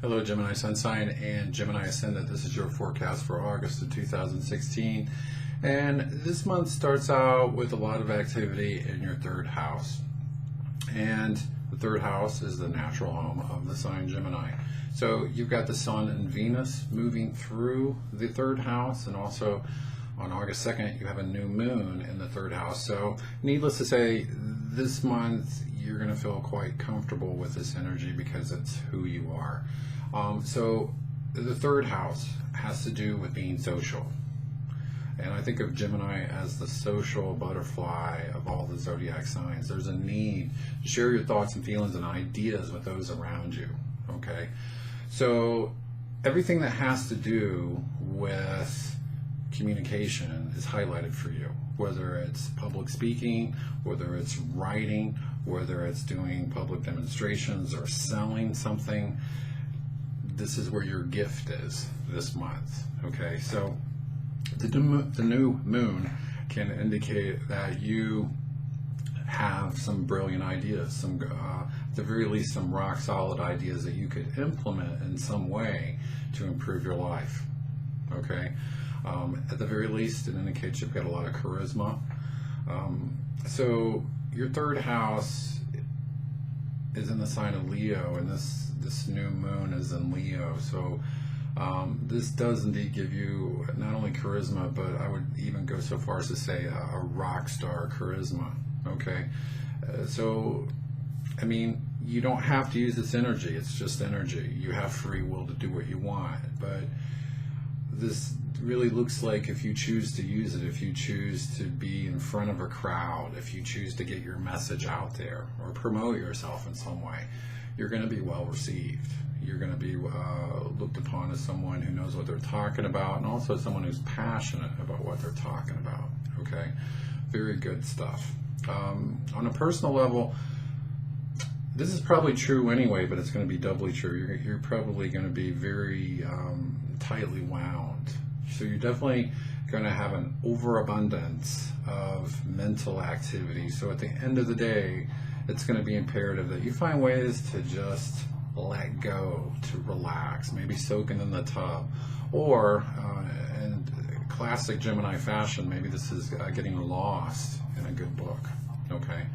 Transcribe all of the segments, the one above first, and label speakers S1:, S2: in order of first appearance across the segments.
S1: Hello Gemini Sun Sign and Gemini Ascendant. This is your forecast for August of 2016. And this month starts out with a lot of activity in your third house. And the third house is the natural home of the sign Gemini. So you've got the Sun and Venus moving through the third house, and also on August 2nd you have a new moon in the third house. So needless to say, this month you're going to feel quite comfortable with this energy because it's who you are. So the third house has to do with being social. And I think of Gemini as the social butterfly of all the zodiac signs. There's a need to share your thoughts and feelings and ideas with those around you. Okay? So everything that has to do with communication is highlighted for you. Whether it's public speaking, whether it's writing, whether it's doing public demonstrations or selling something, this is where your gift is this month. Okay, so the new moon can indicate that you have some brilliant ideas, some at the very least some rock solid ideas that you could implement in some way to improve your life. Okay, at the very least it indicates you've got a lot of charisma. So your third house is in the sign of Leo, and this new moon is in Leo. So this does indeed give you not only charisma, but I would even go so far as to say a rock star charisma. Okay, so I mean, you don't have to use this energy. It's just energy. You have free will to do what you want, but this really looks like if you choose to use it, if you choose to be in front of a crowd, if you choose to get your message out there or promote yourself in some way, you're going to be well received. You're going to be looked upon as someone who knows what they're talking about, and also someone who's passionate about what they're talking about. Okay, very good stuff. On a personal level, this is probably true anyway, but it's going to be doubly true. You're probably going to be very tightly wound. So you're definitely going to have an overabundance of mental activity. So at the end of the day, it's going to be imperative that you find ways to just let go, to relax, maybe soaking in the tub, or in classic Gemini fashion, maybe this is getting lost in a good book. Okay.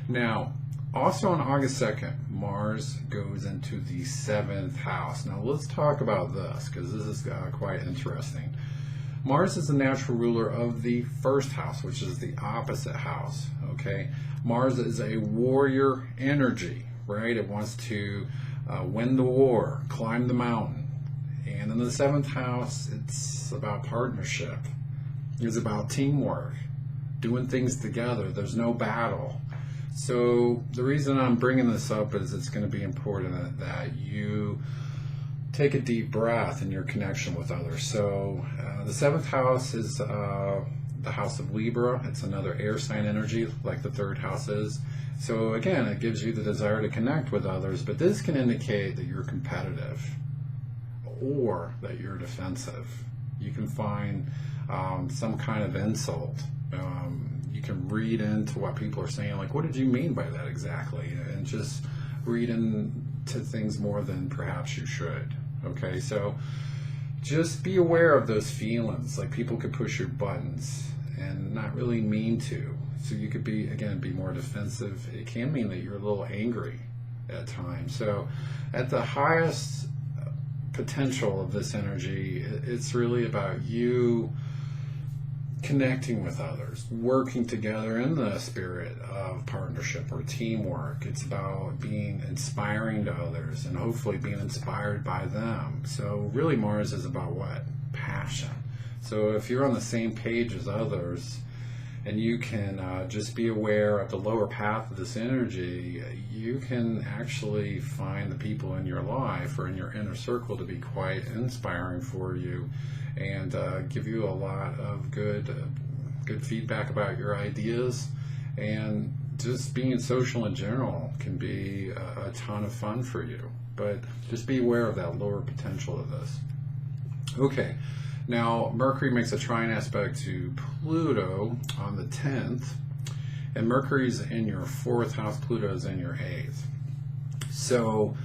S1: Now, also on August 2nd, Mars goes into the 7th house. Now let's talk about this, because this is quite interesting. Mars is the natural ruler of the first house, which is the opposite house. Okay, Mars is a warrior energy, right? It wants to win the war, climb the mountain. And in the 7th house, it's about partnership. It's about teamwork, doing things together. There's no battle. So the reason I'm bringing this up is it's going to be important that you take a deep breath in your connection with others. So the 7th house is the house of Libra. It's another air sign energy like the 3rd house is. So again, it gives you the desire to connect with others, but this can indicate that you're competitive or that you're defensive. You can find some kind of insult. You can read into what people are saying, like, what did you mean by that exactly? And just read into things more than perhaps you should. Okay, so just be aware of those feelings. Like, people could push your buttons and not really mean to. So you could be more defensive. It can mean that you're a little angry at times. So at the highest potential of this energy, it's really about you connecting with others, working together in the spirit of partnership or teamwork. It's about being inspiring to others and hopefully being inspired by them. So really, Mars is about what? Passion. So if you're on the same page as others, and you can just be aware of the lower path of this energy, you can actually find the people in your life or in your inner circle to be quite inspiring for you, and give you a lot of good feedback about your ideas. And just being social in general can be a ton of fun for you, but just be aware of that lower potential of this. Okay, now Mercury makes a trine aspect to Pluto on the 10th, and Mercury's in your 4th house, Pluto's in your 8th. So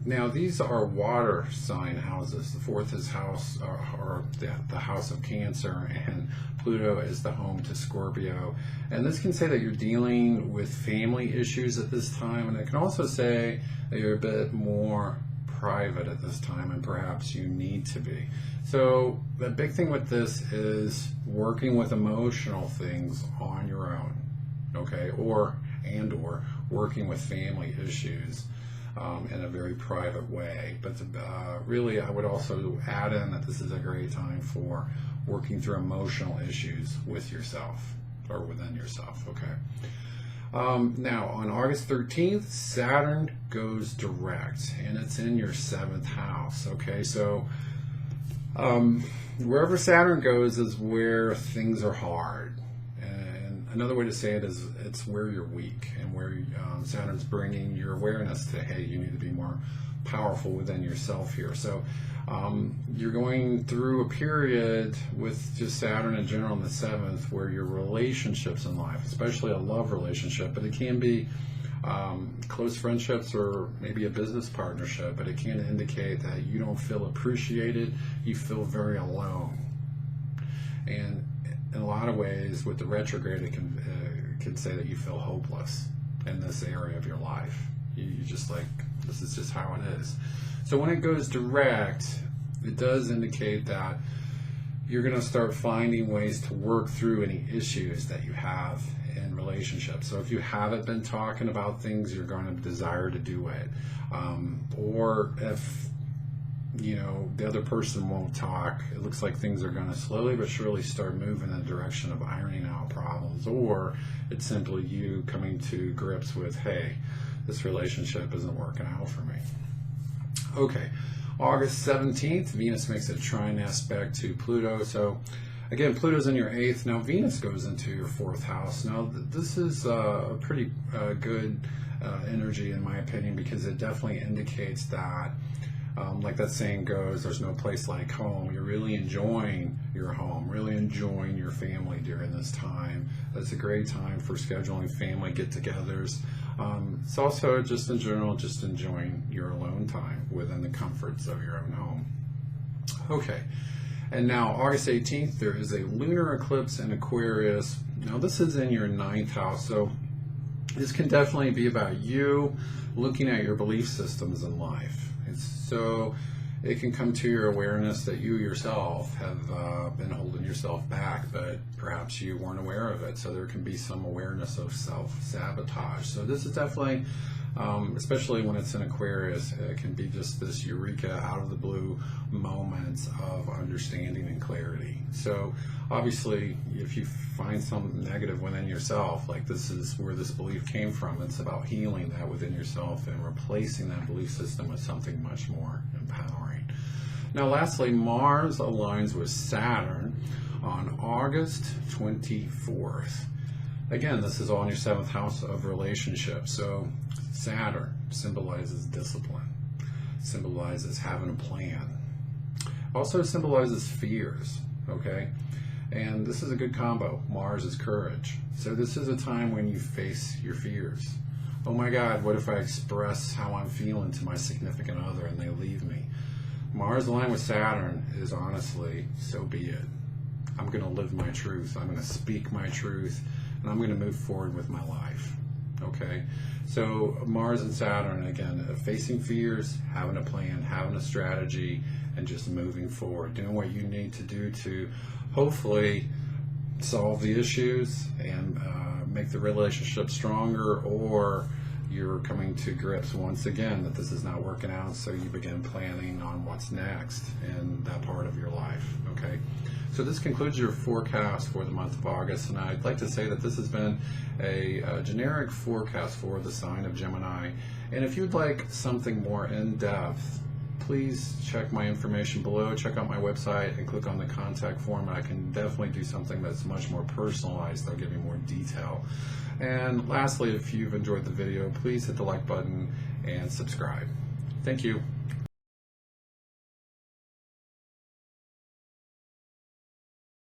S1: Now these are water sign houses. The fourth is house, or the house of Cancer, and Pluto is the home to Scorpio. And this can say that you're dealing with family issues at this time, and it can also say that you're a bit more private at this time, and perhaps you need to be. So the big thing with this is working with emotional things on your own, okay, or working with family issues in a very private way. But really, I would also add in that this is a great time for working through emotional issues with yourself or within yourself, okay? Now, on August 13th, Saturn goes direct, and it's in your 7th house, okay? So wherever Saturn goes is where things are hard. And another way to say it is it's where you're weak, and where Saturn's bringing your awareness to, hey, you need to be more powerful within yourself here. So you're going through a period with just Saturn in general in the 7th where your relationships in life, especially a love relationship, but it can be close friendships or maybe a business partnership, but it can indicate that you don't feel appreciated, you feel very alone. And in a lot of ways, with the retrograde, it can say that you feel hopeless in this area of your life. You just like, this is just how it is. So when it goes direct, it does indicate that you're going to start finding ways to work through any issues that you have in relationships. So if you haven't been talking about things, you're going to desire to do it. Or if the other person won't talk, it looks like things are going to slowly but surely start moving in the direction of ironing out problems. Or it's simply you coming to grips with, hey, this relationship isn't working out for me. Okay, August 17th, Venus makes a trine aspect to Pluto. So again, Pluto's in your 8th. Now Venus goes into your 4th house. Now this is a pretty good energy in my opinion, because it definitely indicates that like that saying goes, there's no place like home. You're really enjoying your home, really enjoying your family during this time. It's a great time for scheduling family get-togethers. It's also just in general, just enjoying your alone time within the comforts of your own home. Okay, and now August 18th, there is a lunar eclipse in Aquarius. Now this is in your 9th house, so this can definitely be about you looking at your belief systems in life. So it can come to your awareness that you yourself have been holding yourself back, but perhaps you weren't aware of it. So there can be some awareness of self-sabotage. So this is definitely, especially when it's in Aquarius, it can be just this eureka, out of the blue moments of understanding and clarity. So obviously, if you find something negative within yourself, like this is where this belief came from, it's about healing that within yourself and replacing that belief system with something much more empowering. Now lastly, Mars aligns with Saturn on August 24th. Again, this is all in your 7th house of relationships. So Saturn symbolizes discipline, symbolizes having a plan, also symbolizes fears, okay? And this is a good combo. Mars is courage. So this is a time when you face your fears. Oh my God, what if I express how I'm feeling to my significant other and they leave me? Mars aligned with Saturn is honestly, so be it. I'm going to live my truth. I'm going to speak my truth, and I'm going to move forward with my life. Okay? So Mars and Saturn, again, facing fears, having a plan, having a strategy, and just moving forward, doing what you need to do to hopefully solve the issues and make the relationship stronger, or you're coming to grips once again that this is not working out, so you begin planning on what's next in that part of your life. Okay, so this concludes your forecast for the month of August, and I'd like to say that this has been a generic forecast for the sign of Gemini, and if you'd like something more in-depth, please check my information below, check out my website, and click on the contact form, and I can definitely do something that's much more personalized. I'll give you more detail. And lastly, if you've enjoyed the video, please hit the like button and subscribe. Thank you.